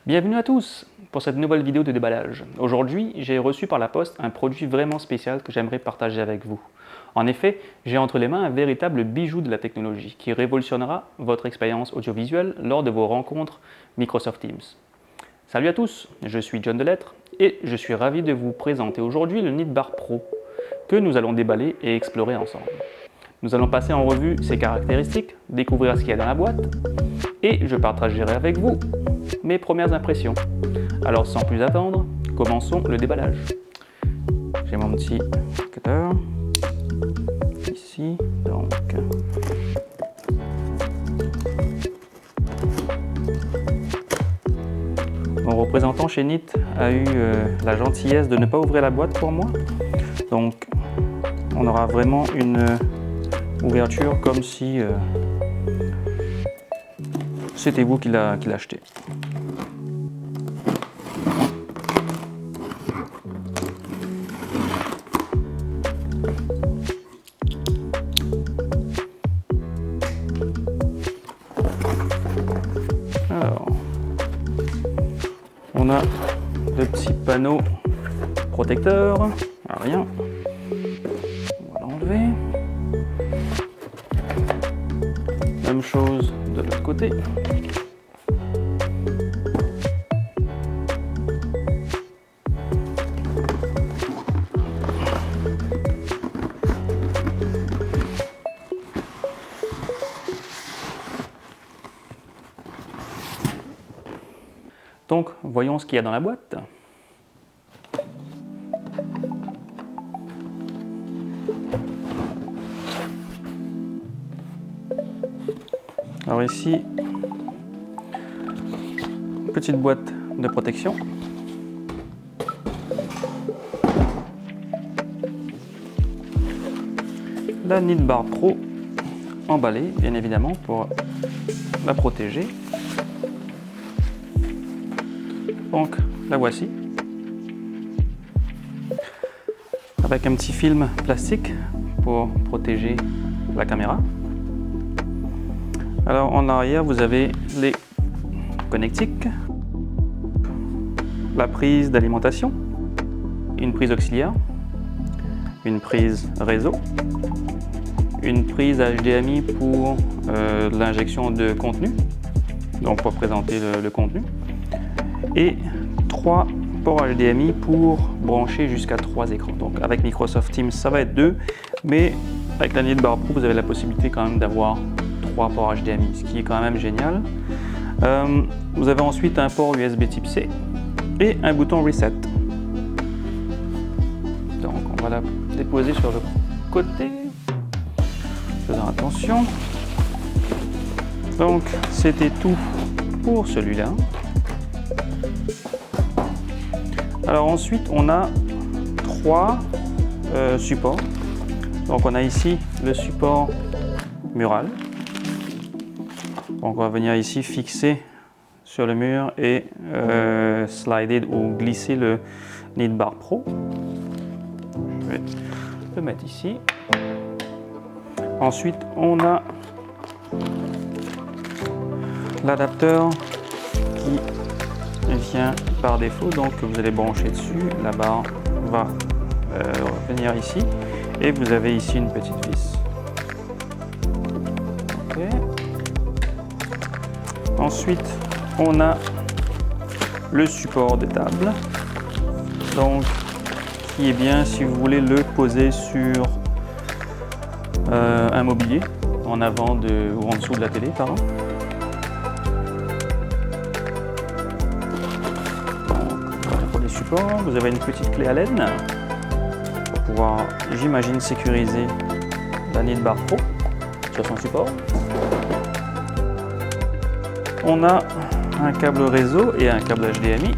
Bienvenue à tous pour cette nouvelle vidéo de déballage. Aujourd'hui, j'ai reçu par la poste un produit vraiment spécial que j'aimerais partager avec vous. En effet, j'ai entre les mains un véritable bijou de la technologie qui révolutionnera votre expérience audiovisuelle lors de vos rencontres Microsoft Teams. Salut à tous, je suis John Delettre et je suis ravi de vous présenter aujourd'hui le Neatbar Pro que nous allons déballer et explorer ensemble. Nous allons passer en revue ses caractéristiques, découvrir ce qu'il y a dans la boîte et je partagerai avec vous mes premières impressions. Alors sans plus attendre, commençons le déballage. J'ai mon petit cutter ici, donc mon représentant chez NIT a eu la gentillesse de ne pas ouvrir la boîte pour moi, donc on aura vraiment une ouverture comme si c'était vous qui l'avez acheté. Alors, on a le petit panneau protecteur, rien, on va l'enlever. Même chose de l'autre côté. Donc, voyons ce qu'il y a dans la boîte. Alors ici, petite boîte de protection. La Neatbar Pro emballée, bien évidemment, pour la protéger. Donc la voici, avec un petit film plastique pour protéger la caméra. Alors en arrière, vous avez les connectiques, la prise d'alimentation, une prise auxiliaire, une prise réseau, une prise HDMI pour l'injection de contenu, donc pour présenter le contenu, et 3 ports HDMI pour brancher jusqu'à 3 écrans. Donc avec Microsoft Teams, ça va être 2, mais avec la Neatbar Pro, vous avez la possibilité quand même d'avoir 3 ports HDMI, ce qui est quand même génial. Vous avez ensuite un port USB type C et un bouton Reset. Donc on va la déposer sur le côté, faisant attention. Donc c'était tout pour celui-là. Alors ensuite on a 3 supports. Donc on a ici le support mural. Donc on va venir ici fixer sur le mur et slider ou glisser le Neatbar Pro. Je vais le mettre ici. Ensuite on a l'adapteur qui vient par défaut, donc vous allez brancher dessus, la barre va venir ici et vous avez ici une petite vis. Okay. Ensuite on a le support de table, donc qui est bien si vous voulez le poser sur un mobilier en avant ou en dessous de la télé, pardon. Vous avez une petite clé Allen pour pouvoir, j'imagine, sécuriser la Neatbar Pro sur son support. On a un câble réseau et un câble HDMI.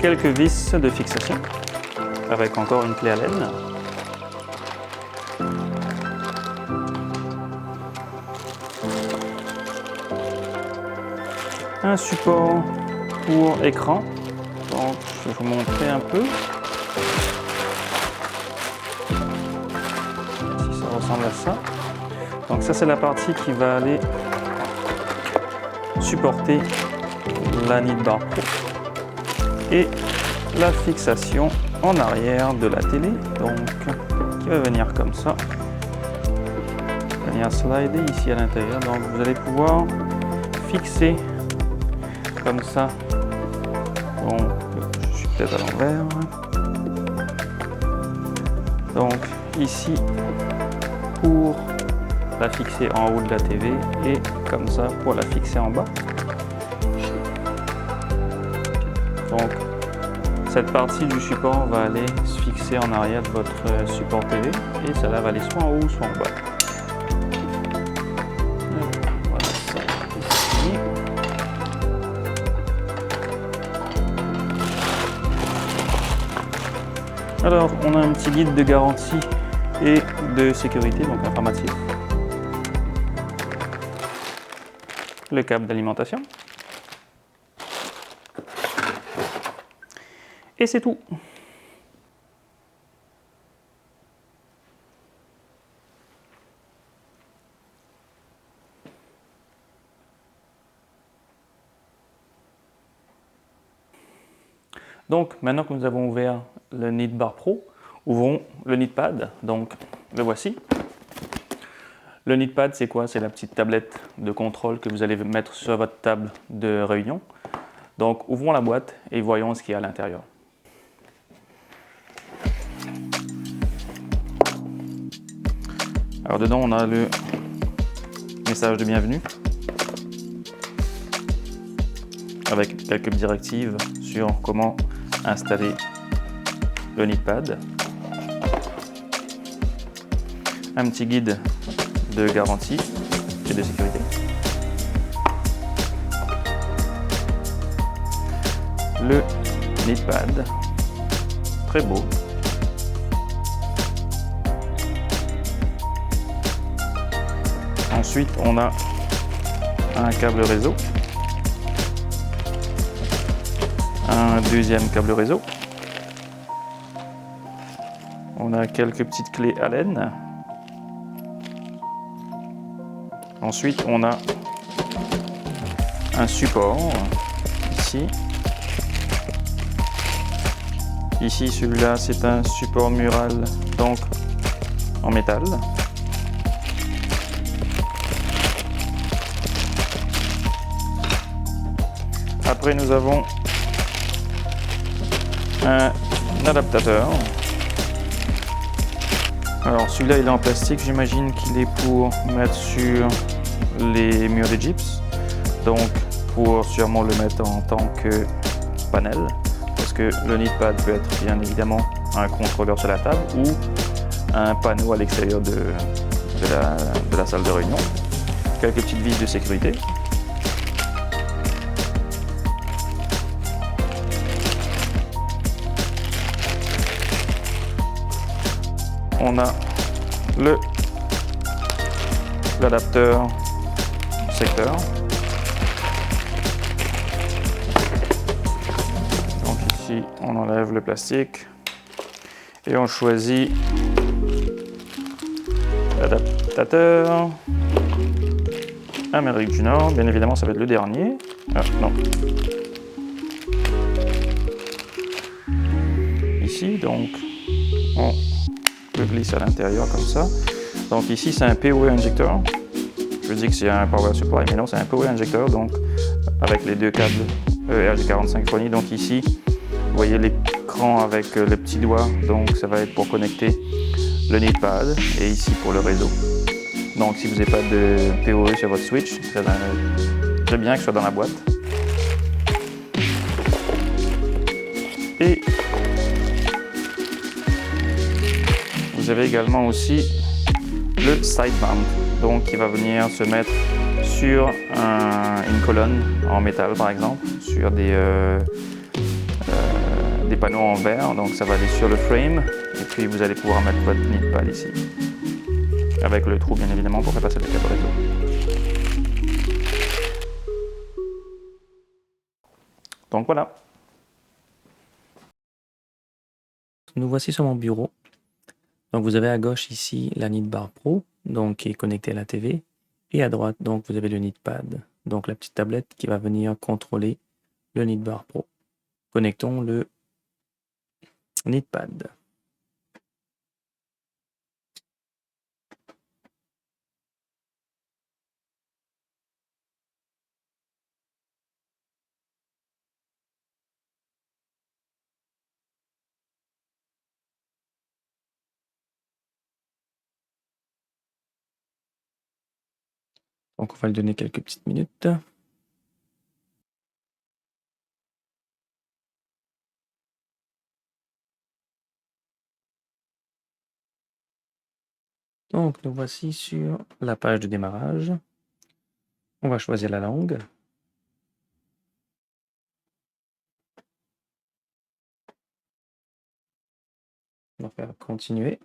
Quelques vis de fixation avec encore une clé Allen. Un support pour écran, donc je vais vous montrer un peu. Si ça ressemble à ça. Donc ça c'est la partie qui va aller supporter la Neat Bar Pro et la fixation en arrière de la télé, donc qui va venir comme ça, venir slider ici à l'intérieur. Donc vous allez pouvoir fixer comme ça. Donc je suis peut-être à l'envers. Donc ici pour la fixer en haut de la TV et comme ça pour la fixer en bas. Donc cette partie du support va aller se fixer en arrière de votre support TV et cela va aller soit en haut soit en bas. Voilà ça ici. Alors on a un petit guide de garantie et de sécurité, donc informatif. Le câble d'alimentation. Et c'est tout. Donc maintenant que nous avons ouvert le Neat Bar Pro, ouvrons le Neat Pad. Donc le voici. Le Neat Pad, c'est quoi? C'est la petite tablette de contrôle que vous allez mettre sur votre table de réunion. Donc ouvrons la boîte et voyons ce qu'il y a à l'intérieur. Alors dedans on a le message de bienvenue avec quelques directives sur comment installer le Neat Pad. Un petit guide de garantie et de sécurité. Le Neat Pad, très beau. Ensuite, on a un câble réseau, un deuxième câble réseau. On a quelques petites clés Allen. Ensuite, on a un support ici. Ici, celui-là, c'est un support mural, donc en métal. Après, nous avons un adaptateur. Alors, celui-là, il est en plastique. J'imagine qu'il est pour mettre sur les murs de gyps. Donc, pour sûrement le mettre en tant que panel. Parce que le Neat Pad peut être bien évidemment un contrôleur sur la table ou un panneau à l'extérieur de la salle de réunion. Quelques petites vis de sécurité. On a l'adapteur secteur. Donc ici, on enlève le plastique et on choisit l'adaptateur Amérique du Nord. Bien évidemment, ça va être le dernier. Ah, non. Ici, donc, on le glisse à l'intérieur comme ça. Donc ici, c'est un PoE injecteur. Je dis que c'est un power supply, mais non, c'est un PoE injecteur, donc avec les deux câbles ERG45 fournis. Donc ici, vous voyez l'écran avec le petit doigt, donc ça va être pour connecter le Neat Pad, et ici pour le réseau. Donc si vous n'avez pas de PoE sur votre switch, c'est bien que ce soit dans la boîte. Et vous avez également aussi le side mount, donc qui va venir se mettre sur une colonne en métal par exemple, sur des panneaux en verre, donc ça va aller sur le frame et puis vous allez pouvoir mettre votre Neat Pad ici, avec le trou bien évidemment pour faire passer le câble réseau. Donc voilà. Nous voici sur mon bureau. Donc vous avez à gauche ici la Neat Bar Pro, donc qui est connecté à la TV. Et à droite, donc vous avez le NeedPad, donc la petite tablette qui va venir contrôler le NeedBar Pro. Connectons le NeedPad. Donc on va lui donner quelques petites minutes. Donc nous voici sur la page de démarrage. On va choisir la langue. On va faire continuer.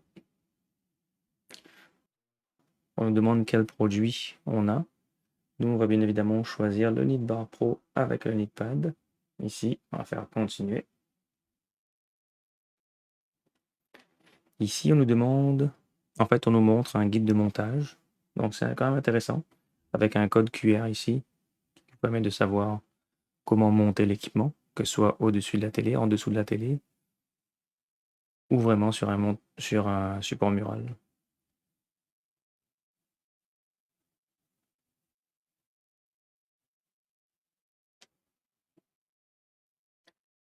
On nous demande quel produit on a. Nous, on va bien évidemment choisir le NeedBar Pro avec le NeedPad. Ici, on va faire continuer. Ici, on nous demande, en fait, on nous montre un guide de montage. Donc, c'est quand même intéressant, avec un code QR ici, qui nous permet de savoir comment monter l'équipement, que ce soit au-dessus de la télé, en dessous de la télé, ou vraiment sur un support mural.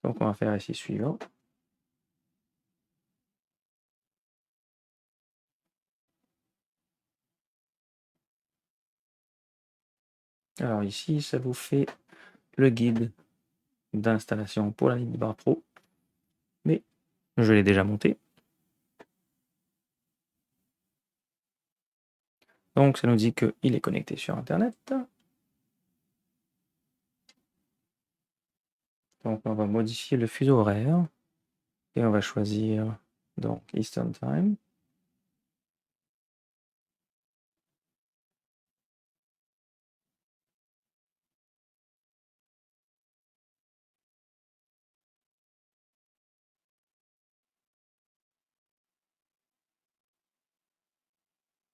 Donc, on va faire ici suivant. Alors ici, ça vous fait le guide d'installation pour la NeedBar Pro, mais je l'ai déjà monté. Donc ça nous dit qu'il est connecté sur Internet. Donc on va modifier le fuseau horaire et on va choisir donc Eastern Time.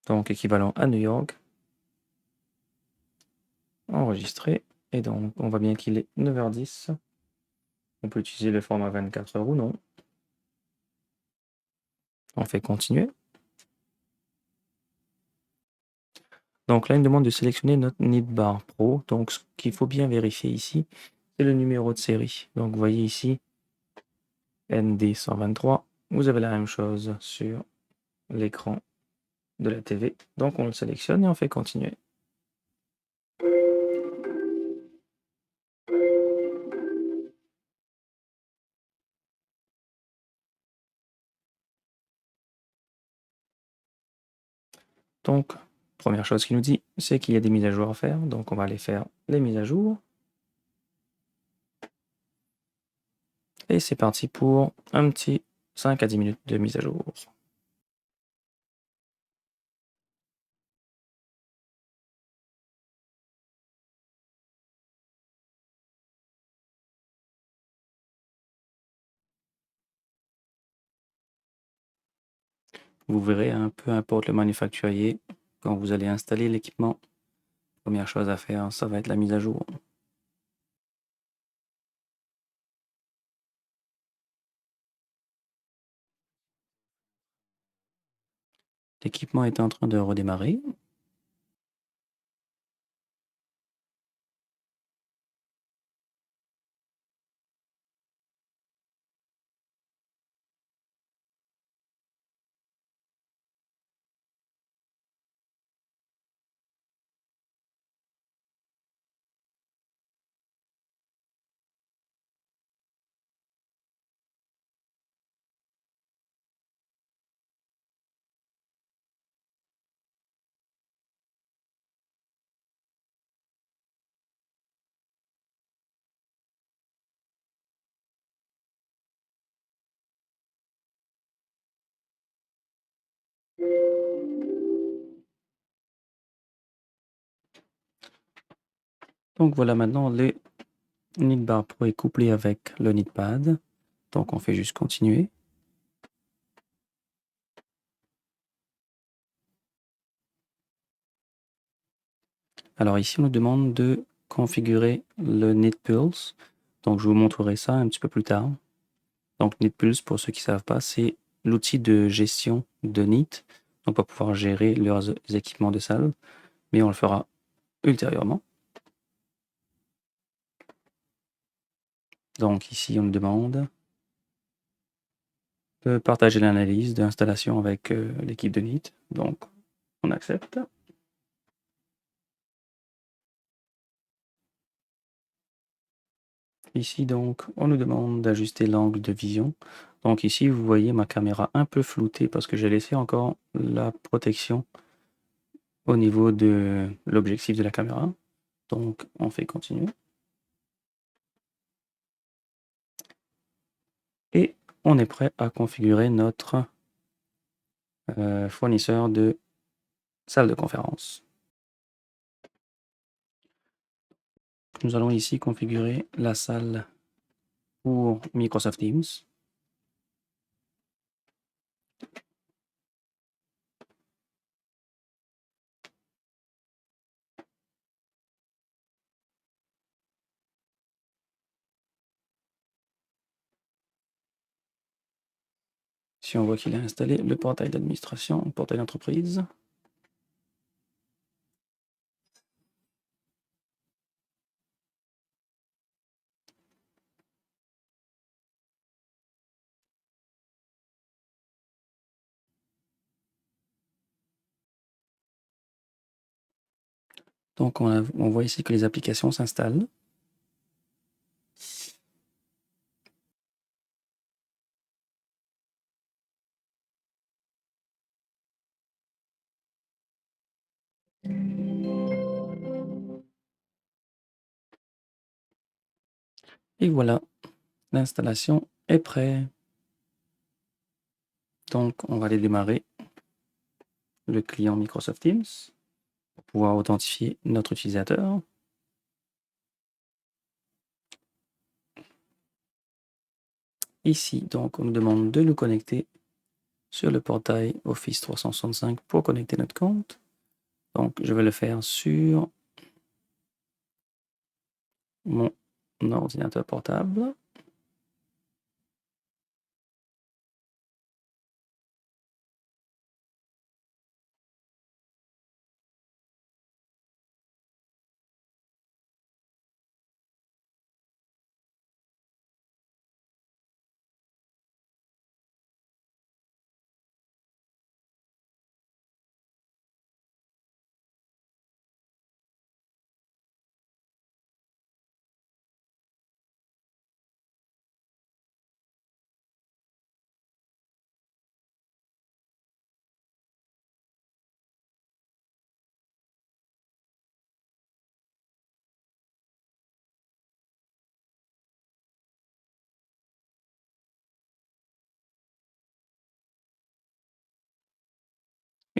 Donc équivalent à New York. Enregistré. Et donc on voit bien qu'il est 9h10. On peut utiliser le format 24h ou non. On fait continuer. Donc là, il nous demande de sélectionner notre NeedBar Pro. Donc ce qu'il faut bien vérifier ici, c'est le numéro de série. Donc vous voyez ici ND123. Vous avez la même chose sur l'écran de la TV. Donc on le sélectionne et on fait continuer. Donc, première chose qu'il nous dit, c'est qu'il y a des mises à jour à faire. Donc on va aller faire les mises à jour. Et c'est parti pour un petit 5 à 10 minutes de mise à jour. Vous verrez, peu importe le manufacturier, quand vous allez installer l'équipement, première chose à faire, ça va être la mise à jour. L'équipement est en train de redémarrer. Donc voilà, maintenant le NeedBar Pro est couplé avec le NeedPad. Donc on fait juste continuer. Alors ici, on nous demande de configurer le NetPulse. Donc, je vous montrerai ça un petit peu plus tard. Donc, NetPulse, pour ceux qui ne savent pas, c'est l'outil de gestion de NIT. Donc, pour pouvoir gérer leurs équipements de salle. Mais on le fera ultérieurement. Donc, ici, on nous demande de partager l'analyse d'installation avec l'équipe de NIT. Donc, on accepte. Ici, donc, on nous demande d'ajuster l'angle de vision. Donc ici, vous voyez ma caméra un peu floutée parce que j'ai laissé encore la protection au niveau de l'objectif de la caméra. Donc, on fait continuer. Et on est prêt à configurer notre fournisseur de salle de conférence. Nous allons ici configurer la salle pour Microsoft Teams. Si on voit qu'il a installé le portail d'administration, le portail d'entreprise. Donc on voit ici que les applications s'installent. Et voilà, l'installation est prête. Donc on va aller démarrer le client Microsoft Teams pour pouvoir authentifier notre utilisateur. Ici, donc, on nous demande de nous connecter sur le portail Office 365 pour connecter notre compte. Donc, je vais le faire sur mon ordinateur portable.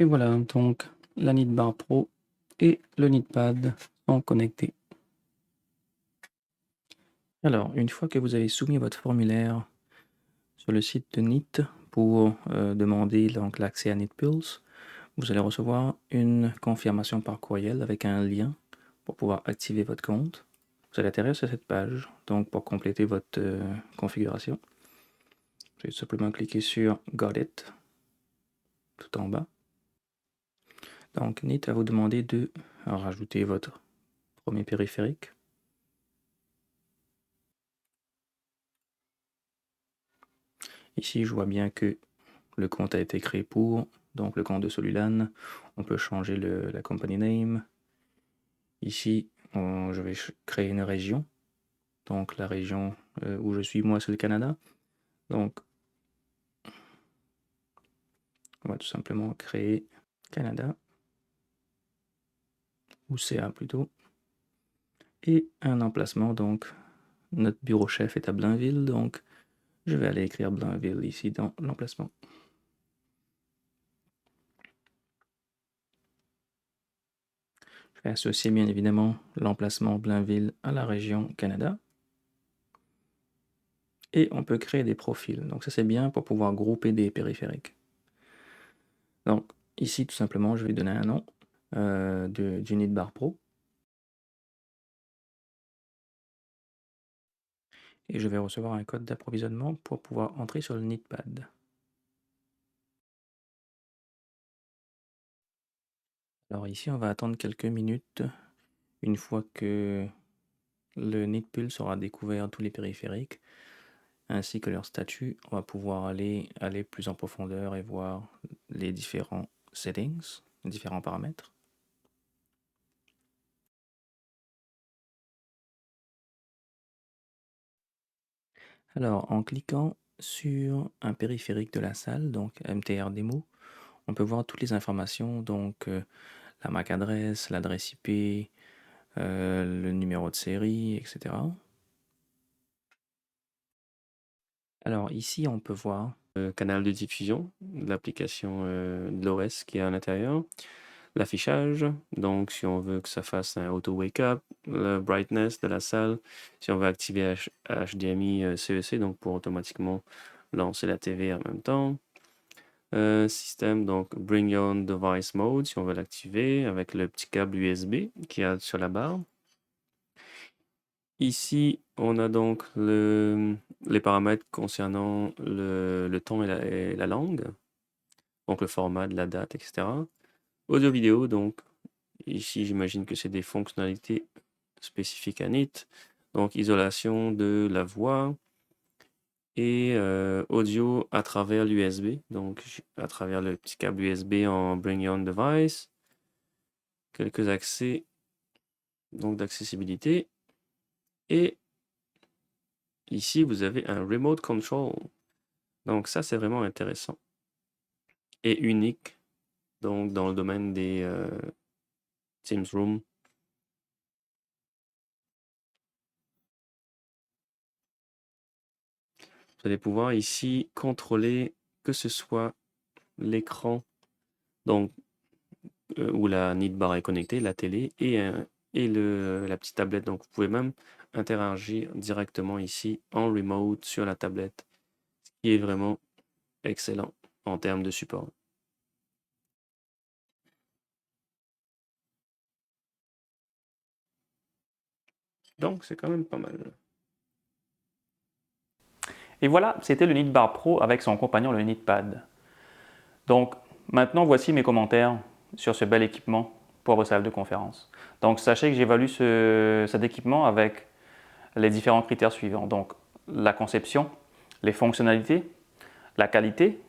Et voilà, donc la NITBar Pro et le NITPad sont connectés. Alors, une fois que vous avez soumis votre formulaire sur le site de NIT pour demander donc l'accès à NitPulse, vous allez recevoir une confirmation par courriel avec un lien pour pouvoir activer votre compte. Vous allez atterrir sur cette page, donc pour compléter votre configuration. Vous allez simplement cliquer sur Got It, tout en bas. Donc NIT va vous demander de rajouter votre premier périphérique. Ici, je vois bien que le compte a été créé pour, donc le compte de Solulan. On peut changer la company name. Ici, je vais créer une région. Donc la région où je suis, moi, c'est le Canada. Donc, on va tout simplement créer Canada, ou CA plutôt. Et un emplacement, donc notre bureau chef est à Blainville, donc je vais aller écrire Blainville ici dans l'emplacement. Je vais associer bien évidemment l'emplacement Blainville à la région Canada. Et on peut créer des profils. Donc ça c'est bien pour pouvoir grouper des périphériques. Donc ici tout simplement je vais donner un nom du NITBar Pro. et je vais recevoir un code d'approvisionnement pour pouvoir entrer sur le NeedPad. Alors ici, on va attendre quelques minutes. Une fois que le NeedPulse aura découvert tous les périphériques, ainsi que leur statut, on va pouvoir aller plus en profondeur et voir les différents settings, les différents paramètres. Alors, en cliquant sur un périphérique de la salle, donc MTR Demo, on peut voir toutes les informations, donc la MAC adresse, l'adresse IP, le numéro de série, etc. Alors ici, on peut voir le canal de diffusion, l'application de l'OS qui est à l'intérieur, l'affichage, donc si on veut que ça fasse un auto wake up, le brightness de la salle, si on veut activer HDMI CEC, donc pour automatiquement lancer la TV en même temps. Système, donc Bring Your Own Device Mode, si on veut l'activer avec le petit câble USB qui est sur la barre. Ici, on a donc les paramètres concernant le ton et la langue, donc le format de la date, etc. Audio-vidéo, donc ici, j'imagine que c'est des fonctionnalités spécifiques à NIT, donc isolation de la voix et audio à travers l'USB, donc à travers le petit câble USB en Bring Your Own Device, quelques accès donc d'accessibilité et ici, vous avez un Remote Control. Donc ça, c'est vraiment intéressant et unique donc, dans le domaine des Teams Room. Vous allez pouvoir ici contrôler que ce soit l'écran donc où la Needbar est connectée, la télé et la petite tablette. Donc vous pouvez même interagir directement ici en remote sur la tablette, ce qui est vraiment excellent en termes de support. Donc c'est quand même pas mal. Et voilà, c'était le NeedBar Pro avec son compagnon le NeedPad. Donc maintenant voici mes commentaires sur ce bel équipement pour vos salles de conférence. Donc sachez que j'évalue cet équipement avec les différents critères suivants. Donc la conception, les fonctionnalités, la qualité,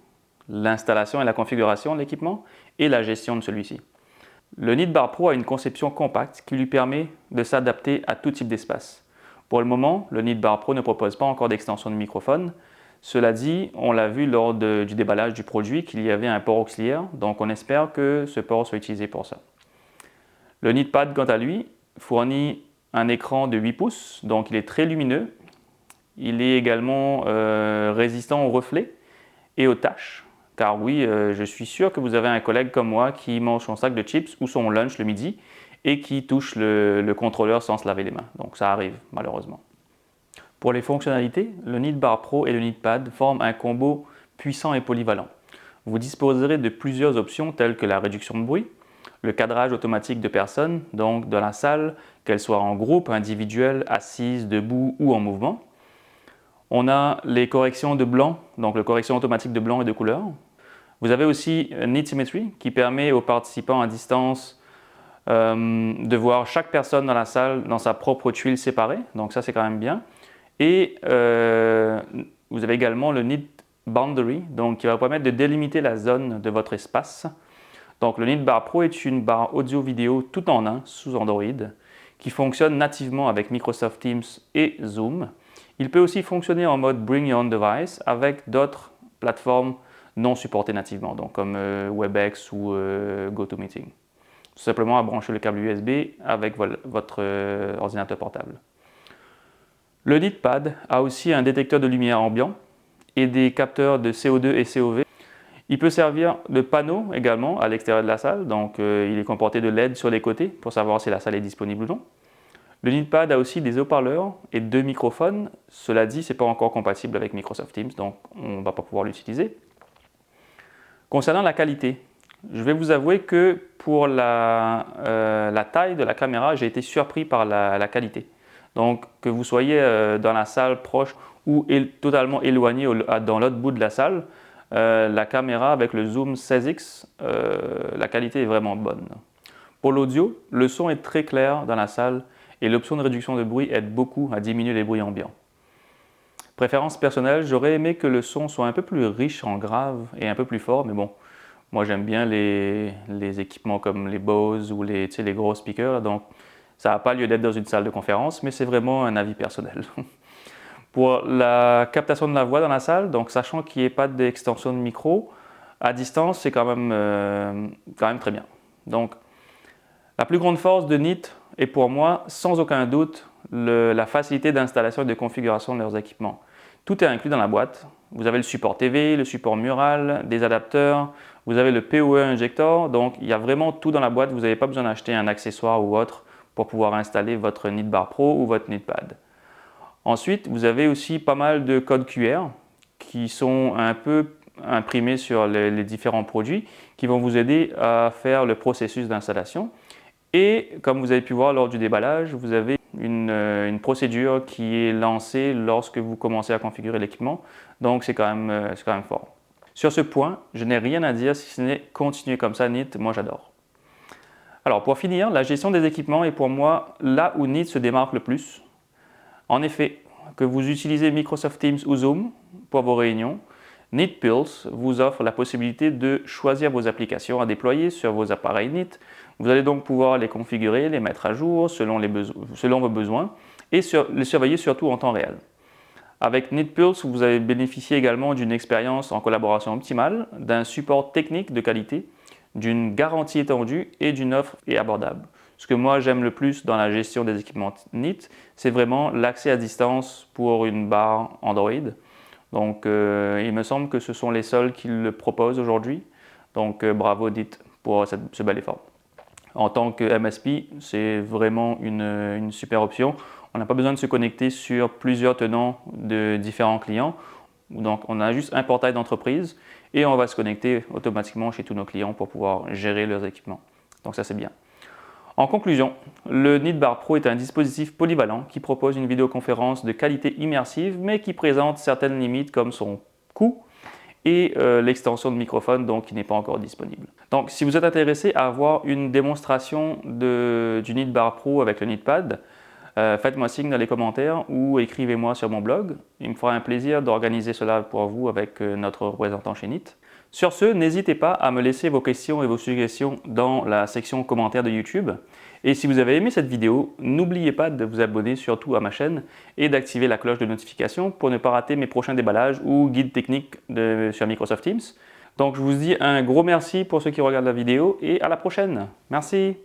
l'installation et la configuration de l'équipement et la gestion de celui-ci. Le NeedBar Pro a une conception compacte qui lui permet de s'adapter à tout type d'espace. Pour le moment, le NeedBar Pro ne propose pas encore d'extension de microphone. Cela dit, on l'a vu lors du déballage du produit qu'il y avait un port auxiliaire, donc on espère que ce port soit utilisé pour ça. Le NeedPad, quant à lui, fournit un écran de 8 pouces, donc il est très lumineux. Il est également résistant aux reflets et aux taches. Car oui, je suis sûr que vous avez un collègue comme moi qui mange son sac de chips ou son lunch le midi et qui touche le contrôleur sans se laver les mains. Donc ça arrive, malheureusement. Pour les fonctionnalités, le NeedBar Pro et le NeedPad forment un combo puissant et polyvalent. Vous disposerez de plusieurs options telles que la réduction de bruit, le cadrage automatique de personnes, donc dans la salle, qu'elles soient en groupe, individuelles, assises, debout ou en mouvement. On a les corrections de blanc, donc la correction automatique de blanc et de couleur. Vous avez aussi Need Symmetry qui permet aux participants à distance de voir chaque personne dans la salle dans sa propre tuile séparée, donc ça c'est quand même bien. Et vous avez également le Need Boundary, donc qui va vous permettre de délimiter la zone de votre espace. Donc le NeedBar Pro est une barre audio-vidéo tout en un sous Android qui fonctionne nativement avec Microsoft Teams et Zoom. Il peut aussi fonctionner en mode Bring Your Own Device avec d'autres plateformes non supportées nativement, donc comme WebEx ou GoToMeeting. Tout simplement à brancher le câble USB avec votre ordinateur portable. Le NeedPad a aussi un détecteur de lumière ambiant et des capteurs de CO2 et COV. Il peut servir de panneau également à l'extérieur de la salle, donc il est comporté de LED sur les côtés pour savoir si la salle est disponible ou non. Le NeedPad a aussi des haut-parleurs et 2 microphones. Cela dit, ce n'est pas encore compatible avec Microsoft Teams, donc on ne va pas pouvoir l'utiliser. Concernant la qualité, je vais vous avouer que pour la taille de la caméra, j'ai été surpris par la qualité. Donc que vous soyez dans la salle proche ou totalement éloigné dans l'autre bout de la salle, la caméra avec le zoom 16x, la qualité est vraiment bonne. Pour l'audio, le son est très clair dans la salle et l'option de réduction de bruit aide beaucoup à diminuer les bruits ambiants. Préférence personnelle, j'aurais aimé que le son soit un peu plus riche en grave et un peu plus fort, mais bon, moi j'aime bien les équipements comme les Bose ou les gros speakers, donc ça n'a pas lieu d'être dans une salle de conférence, mais c'est vraiment un avis personnel. Pour la captation de la voix dans la salle, donc sachant qu'il n'y ait pas d'extension de micro, à distance c'est quand même très bien. Donc la plus grande force de Neat est pour moi, sans aucun doute, la facilité d'installation et de configuration de leurs équipements. Tout est inclus dans la boîte. Vous avez le support TV, le support mural, des adapteurs, vous avez le PoE injector, donc il y a vraiment tout dans la boîte. Vous n'avez pas besoin d'acheter un accessoire ou autre pour pouvoir installer votre Neatbar Pro ou votre Neatpad. Ensuite, vous avez aussi pas mal de codes QR qui sont un peu imprimés sur les différents produits qui vont vous aider à faire le processus d'installation. Et comme vous avez pu voir lors du déballage, vous avez une procédure qui est lancée lorsque vous commencez à configurer l'équipement. Donc c'est quand même fort. Sur ce point, je n'ai rien à dire si ce n'est continuer comme ça, Neat, moi j'adore. Alors pour finir, la gestion des équipements est pour moi là où Neat se démarque le plus. En effet, que vous utilisez Microsoft Teams ou Zoom pour vos réunions, NeatPulse vous offre la possibilité de choisir vos applications à déployer sur vos appareils Neat. Vous allez donc pouvoir les configurer, les mettre à jour selon vos besoins et les surveiller surtout en temps réel. Avec NeatPulse, vous allez bénéficier également d'une expérience en collaboration optimale, d'un support technique de qualité, d'une garantie étendue et d'une offre abordable. Ce que moi j'aime le plus dans la gestion des équipements Neat, c'est vraiment l'accès à distance pour une barre Android. Donc il me semble que ce sont les seuls qui le proposent aujourd'hui. Donc bravo Neat pour ce bel effort. En tant que MSP, c'est vraiment une super option. On n'a pas besoin de se connecter sur plusieurs tenants de différents clients. Donc on a juste un portail d'entreprise et on va se connecter automatiquement chez tous nos clients pour pouvoir gérer leurs équipements. Donc ça c'est bien. En conclusion, le Neatbar Pro est un dispositif polyvalent qui propose une vidéoconférence de qualité immersive mais qui présente certaines limites comme son coût et l'extension de microphone donc, qui n'est pas encore disponible. Donc si vous êtes intéressé à avoir une démonstration du Neatbar Pro avec le Neatpad, faites-moi signe dans les commentaires ou écrivez-moi sur mon blog. Il me fera un plaisir d'organiser cela pour vous avec notre représentant chez Neat. Sur ce, n'hésitez pas à me laisser vos questions et vos suggestions dans la section commentaires de YouTube. Et si vous avez aimé cette vidéo, n'oubliez pas de vous abonner surtout à ma chaîne et d'activer la cloche de notification pour ne pas rater mes prochains déballages ou guides techniques sur Microsoft Teams. Donc je vous dis un gros merci pour ceux qui regardent la vidéo et à la prochaine. Merci.